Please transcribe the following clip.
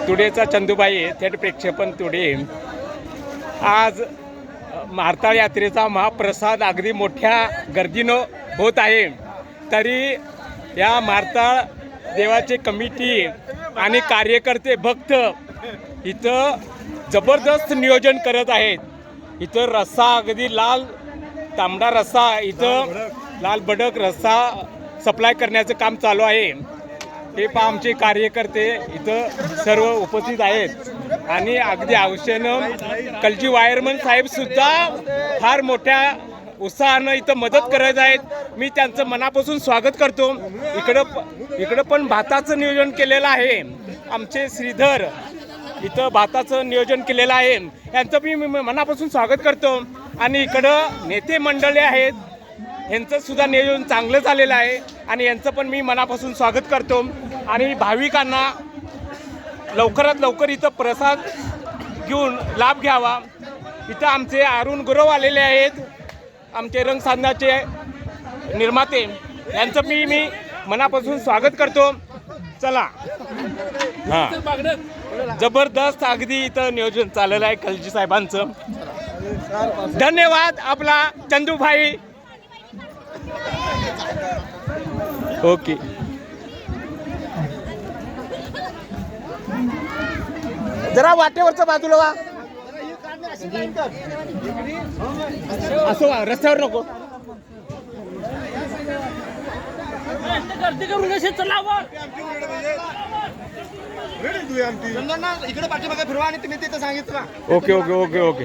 तुडेचा चंदूबाई थेट प्रक्षेपण तुडे आज मारताळ यात्रेचा महाप्रसाद अगदी मोठ्या गर्दीनं होत आहे. तरी या मारताळ देवाचे कमिटी आणि कार्यकर्ते भक्त इथं जबरदस्त नियोजन करत आहेत. इथं रस्सा अगदी लाल तांबडा रस्सा, इथं लाल भडक रस्सा सप्लाय करण्याचं काम चालू आहे. हे पहा आमचे कार्यकर्ते इथं सर्व उपस्थित आहेत आणि अगदी हौशेनं कलजी वायरमन साहेब सुद्धा फार मोठ्या उत्साहानं इथं मदत करत आहेत. मी त्यांचं मनापासून स्वागत करतो. इकडं पण भाताचं नियोजन केलेलं आहे. आमचे श्रीधर इथं भाताचं नियोजन केलेलं आहे, यांचं मी मनापासून स्वागत करतो. आणि इकडं नेते मंडळी आहेत, यांचं सुद्धा नियोजन चांगलं झालेलं आहे आणि यांचं पण मी मनापासून स्वागत करतो. आणि भाविकांना लवकरात लवकर इथं प्रसाद घेऊन लाभ घ्यावा. इथं आमचे अरुण गुरव आलेले आहेत, आमचे रंगसाधनाचे निर्माते, यांचं मी मनापासून स्वागत करतो. चला, हां, जबरदस्त अगदी इथं नियोजन चाललेलं आहे कलजी साहेबांचं. धन्यवाद आपला चंदूभाई. ओके, जरा वाटेवरचं बाजूला वा, असं वा, रस्त्यावर नको. इकडे पाठीमागे फिरवा आणि तुम्ही तिथं सांगितलं. Okay okay okay okay.